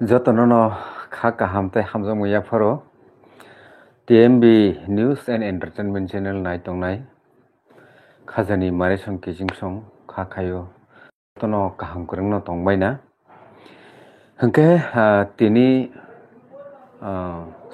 যতনनो khaka hamtai hamjang muya pharo TMB News and Entertainment Channel nai tongnai khajani mare song kijing song khakayo tono kaham kurang no tongbai na hangke tini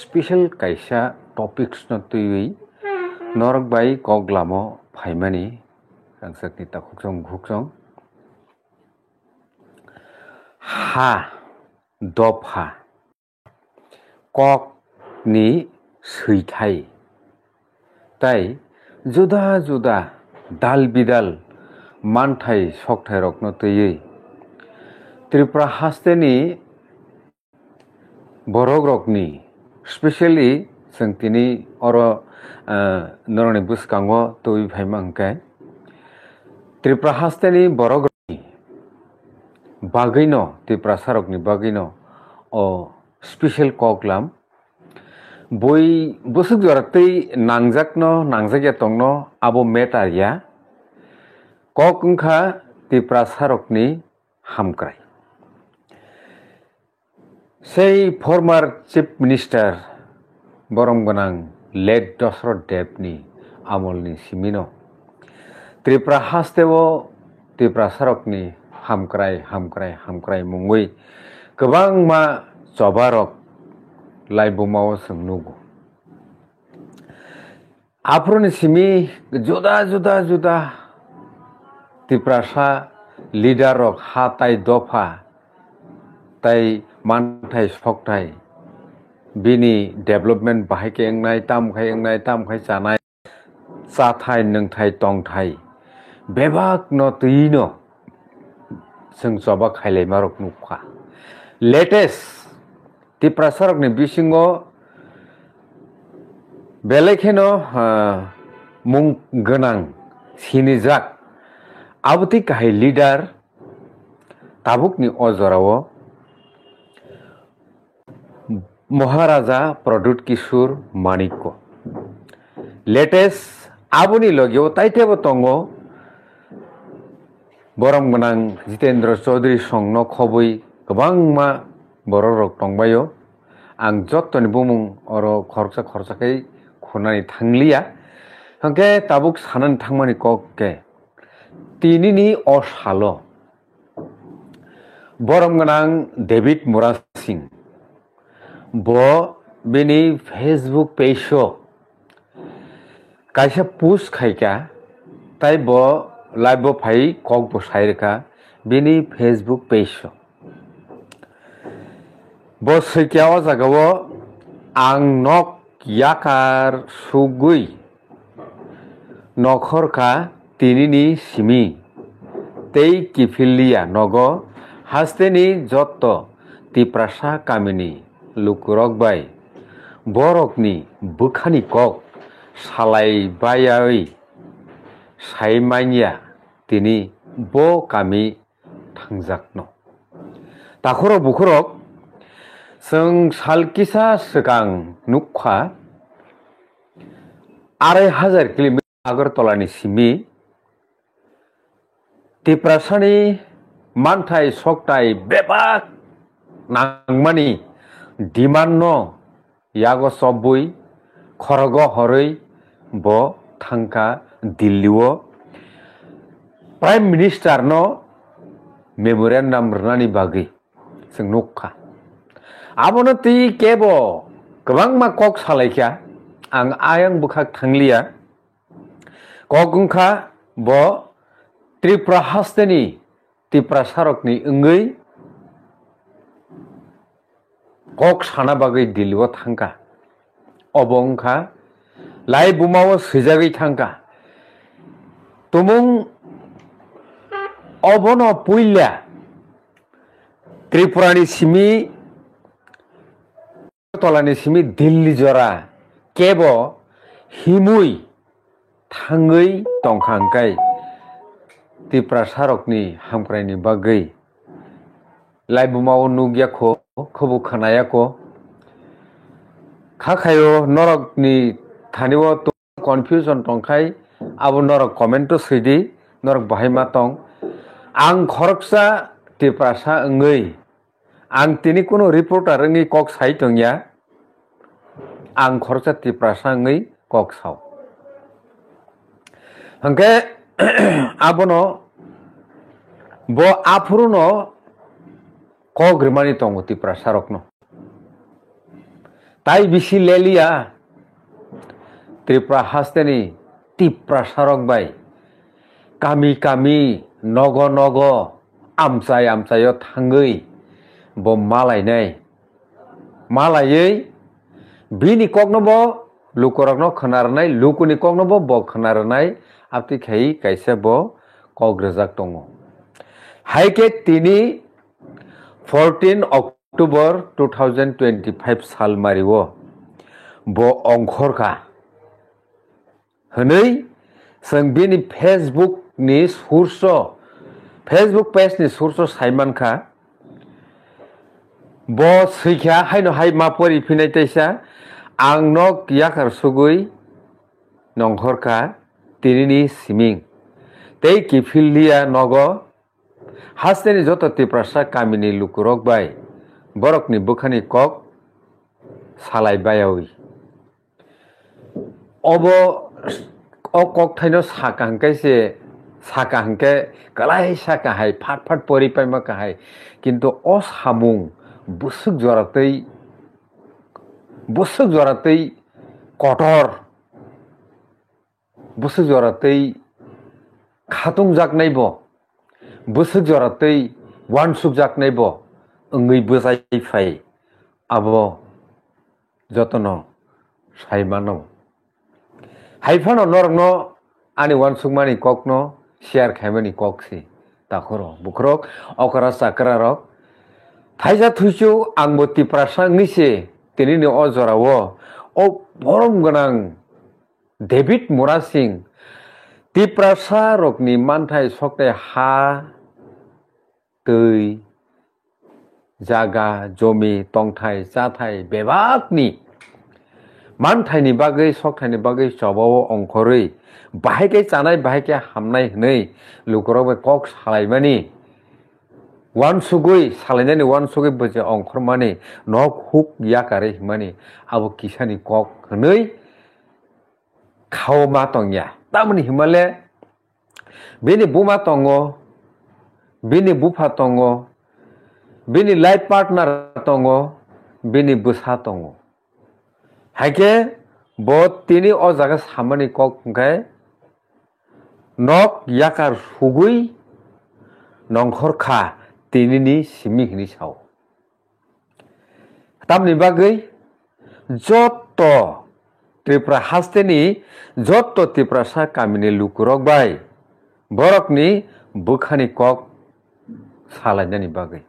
special kaisa topics no tui norok bai koglamo phaimani rangsakni takhukjong ghuksong ha dopha kok ni seithai tai juda juda dal bidal manthai sokthai rokno tui Tripura hasteni borok rokni specially sengtini oro noroni buskango tui phaima hangke Tripura hasteni borok bagino Tripura sarokni bagino o special koklam boi busuk joratei nangjakya tongno abo metaria kok wngkha Tripura sarokni hamkrai sei former chief minister borom ganang late Dashrath Debni amolni simino Tripura hasteo Tripura sarokni hamkrai mungui kwbangma chobarok laibumao sungnugo aproni simi juda Tripura sa leader rok hatai dofa tai manthai sokthai bini development bahaike engnai tamkhai chanai chathai nungthai tongthai bebak no tuino sung choba khailai marok nukha latest Tripura sarokni bisingo belekheno mung ganang sinijak abuti kahai leader tabukni ojorao Maharaja Pradut Kishore Manikko latest abuni logyo taitebo tongo borom ganang Jitendra Chaudhary songno khobui kwbangma borok rok tongbayo ang jottoni bumung oro khorsa kai khunani thanglia hangke tabuk sanan thangmani kokke tinini osalo borom ganang David Mura Singh bo bini Facebook page kaisa post khaika tai bo live bo phai kok bo sairka bini Facebook page bo sekiao jagao ang nok yakar sugui nokhorka tinini simi tei kifilia nogo hasteni jotto Tripura kamini lukurok bai borokni bukhani kok salai bayai saimanya tini bo kami thangjakno takhoro bukhorok sung salkisa sekang nukha 2500 kilometer Agartala ni simi Tripura sani manthai soktai bebak nangmani demand no yago sobbui khorogo horoi bo thangka Delhi Prime Minister no memorandum rnani bagi sung nukha abono tui kebo kwbangma kok salaikya ang ayang bukhak thanglia kok wngkha bo Tripura hasteni Tripura sarokni wngui kok sana bagui Delhi thangka obo wngkha lai bumao swijagui thangka tumung obono puila Tripurani simi tolani simi Delhi jora kebo himui thangui tongkhangkai Tripura sarokni hamkraini bagui laibumao nugyakho khobu khanayako khakhayo norokni thaniwo to confusion tongkhai abo norok comment to sidi norok bahaima tong ang khoroksa Tripura sa wngui आं तिनि कुनो reporter ngi kok sai tongya ang khorcha tiprasa ngi kok sao hangke abono bo aphuruno kok rimani tongo tiprasa rokno tai bisi lelia Tripura hasteni tiprasa rok bai kami kami nogo nogo amchai amchayo thangui bo malainai malayei bini kokno bo lukorokno khanarnai lukuni kokno bo khanarnai apti khai kaisa bo kogrejak tongo haike tini 14 October 2025 sal mario bo ongkhorka hwnei जों बिनि Facebook नि surso Facebook page ni surso saimanka bo sैखा हायनो हाय मापरि फिनाय तैसा आंनो याकार सुगुइ नंखरका तिरिनि सिमिं तै किफिलिया नगो हास्तेनि जत तिप्रसा कामिनि लुकुरक बाय बरकनि बुखानि कक सालाय बायावि अबो o kok thaino saka hangkaise saka hangke kalai saka hai phat phat pori paima ka hai kintu o samung busuk joratei kotor busuk joratei khatung jak naibo busuk joratei wansuk jak naibo ngui bojai phai abo jotono saimano haifano norokno ani wansukmani kokno share khaimani koksi takhoro bukrok okara sakra rok thaija thuisu angbo tiprasa ngise tinini o jorao o borom ganang David Mura Singh tiprasa rokni manthai sokte ha tui jaga jomi tongthai chathai bebakni मानथाइनि बागै सकथाइनि बागै जबाव अंखरै बाहायके जानाय बाहायके हामनाय हनै लुकराव कक सालायमानि वानसुगै सालायनायनि वानसुगै बजे अंखरमानि नक हुक याकारे हिमानि आबो किसानि कक हनै खावमा तंया तामनि हिमाले बेनि बुमा तंगो बेनि बुफा तंगो बेनि लाइफ पार्टनार तंगो बेनि Busa तंगो हाइके bo tini o jaga samani kok hingkai nok yakar sugui nongkhor kha tini ni simi hini sao tamni bagui joto Tripura hasteni joto tiprasa kamini lukurok bai borokni bukhani kok salainani bagui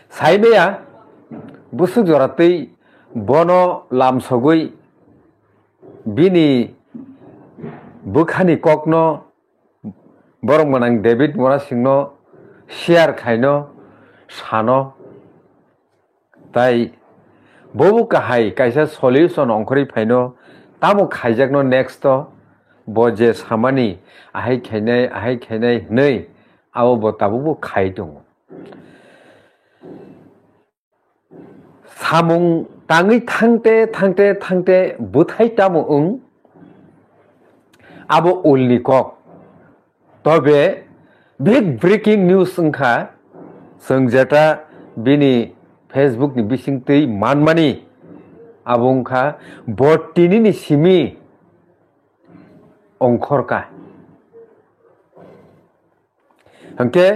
saibeya busuk joratei bono lamsogui bini bukhani kokno borong manang David Mura Singh no share khaino sano tai bobu kahai kaisa solution ongkhori phaino tamo khaijakno next to bo je samani ahai khainai nei abo bo tabu khai dong samung tangi thangte buthai tamu abo ulni kok tobe big breaking news engkha जों जेटा बिनि Facebook ni bisingtei manmani abungkha botini ni simi ongkhorka hangke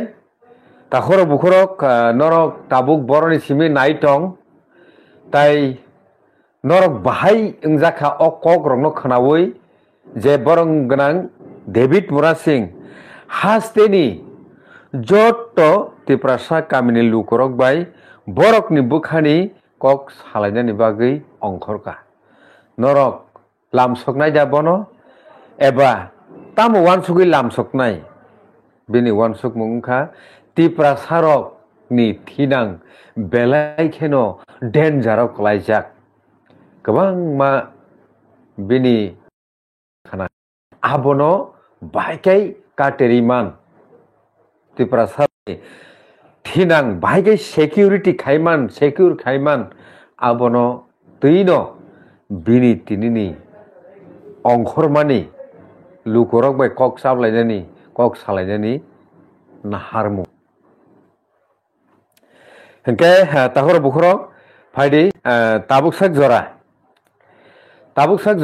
takhoro bukhorok norok tabuk boroni simi naitong tai norok bahai engjaka o kok rokno khanawi je borong ganang David Mura Singh hasteni joto tiprasa kamini lukorok bai borokni bukhani kok salainani bagui ongkhorka norok lamsoknai jabono eba tamu wansugui lamsoknai bini wansuk mungkha tiprasa rok ni thinang belai kheno danger kalaijak gobang ma bini khana abono baikai kateriman tiprasa थिनां बाहायगे security खायमान आबनो तैनो बिनि तिनिनि अंखरमानि लुखरक बाय कक सालायनायनि नाहारमु हंके ताहर बुखरक फायदि ताबुकसाक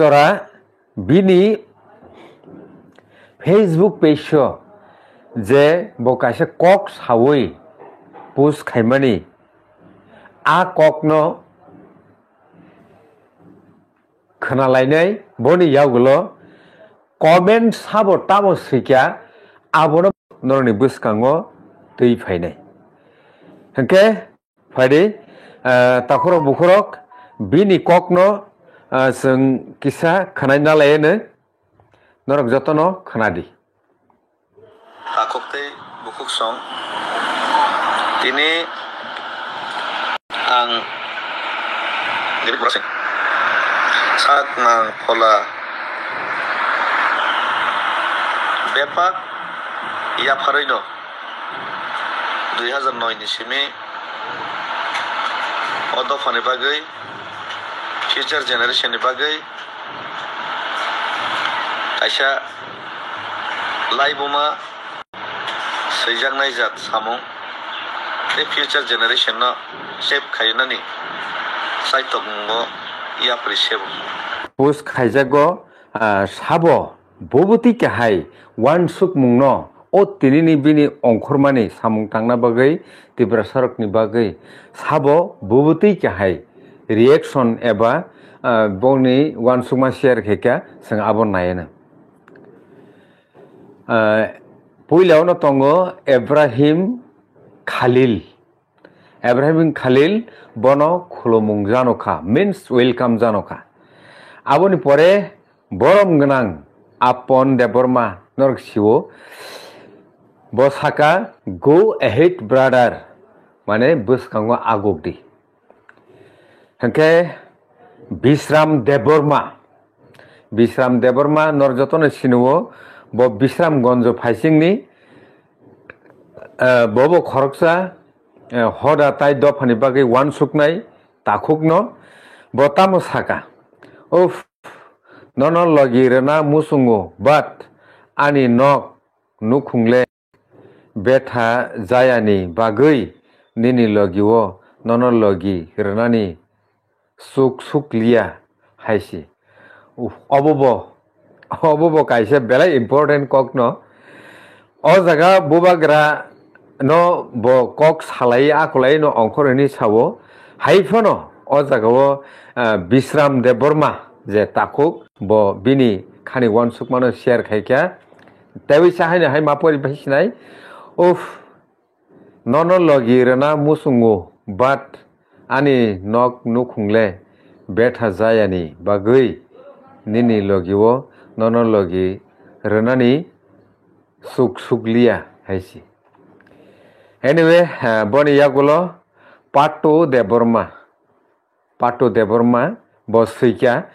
जरा बिनि फेसबुक पेज जे बकासे कक सावै पोस्ट खायमानि आ ककनो खोनालायनाय बनि यावगलो कमेन्ट साबो ताबो सैक्या आबनो नरनि बुसकांगो दै फायनाय हंके फायदि ताखर बुखरक बिनि ककनो जों किसा खोनायना लायनो नरक जतनो खोनादि ताखकते बुखुक सं तिनि आं दिरि ब्रसिं sak nang phola bepak ya pharoino 2009 ni simi odofani bagai future generation ni bagai kaisa laibuma seijangnai jat samung the future generation no shape khainani saitokmungo या प्रिसेब पोस्ट खायजागो साबो बबुति केहाय वान सुक मुंनो ओ तिनिनि बिनि अंखरमानि सामुं थांना बागै तिब्रा सरकनि बागै साबो बबुति केहाय रिएक्शन एबा बनि वान सुकमा शेयर खेका जों आबो नायनो पुइलावनो तंगो इब्राहिम खालिल बनो खुलुमुं जानोखा मीन्स वेलकाम जानोखा आबोनि परे बरम गनां आपन देबरमा नरक शिवो बसाका गो अहेड ब्रादार माने बुसकांगो आगोगदि हंके बिश्राम देबरमा नरजतनो सिनुवो ब बिश्राम गंजो फाइसिंनि बबो खरकसा होदा ताई दफानि बागै वान सुकनाय ताखुकनो बतामो साका उफ नन लगिरना मुसुंगो बाट आनि नक नुखुंले बेथा जायानि बागै निनि लगिवो नन लगी रनानि सुकलिया हायसि अबोबो काइसे बेला इम्पोर्टेंट ककनो अ जागा बुबाग्रा no bo kok salai akolai no onkoroni sawo haifano o jagao Bishram Deborma je takuk bo bini khani wan sukmano share khaikya tewi sahai hai mapori bhasinai uf nono logirana musungu bat ani nok nukhungle betha jayani bagui nini logiwo nono logi renani sukliya haisi Anyway, boni yagulo Patu Deborma bosfika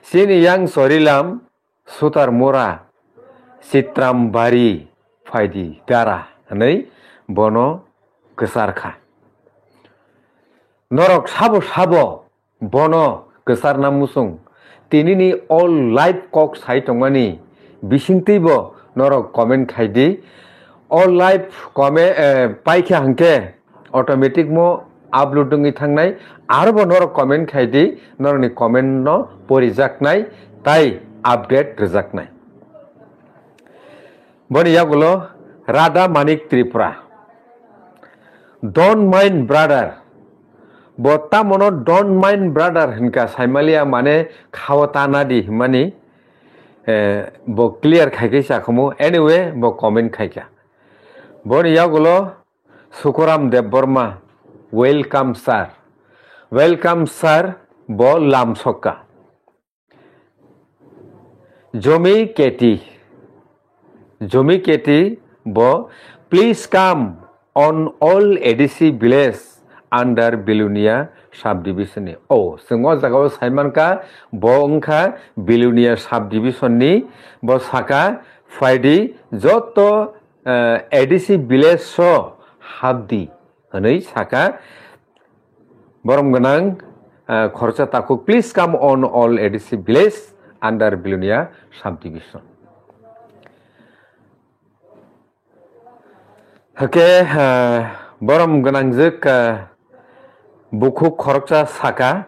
sini yang sorilam sutar mura sitram bari faidi dara nei bono kesarkha norok sabo bono kesarna musung tinini all live kok saitongmani bisingtibo norok comment khaidi all live comment paikha hangke automatic mo uploading ithangnai arbo nor comment khaidi norni comment no porijaknai tai update rejaknai boni yagulo Radha Manik Tripura don't mind brother bota mono don't mind brother hinka saimalia mane khawata nadi mani bo clear khaike sakhumu anyway bo comment khaika boni yagulo Sukuram Deborma welcome sir bo lamsoka Jomi Keti bo please come on all ADC village under Bilunia subdivision ni singo jagao saimanka bo ongkha Bilunia subdivision ni bo saka faidi joto ADC village so habdi hwnoi saka borom ganang khorcha takuk please come on all ADC village under Bilonia subdivision. Hake borom ganang juk buku khorcha saka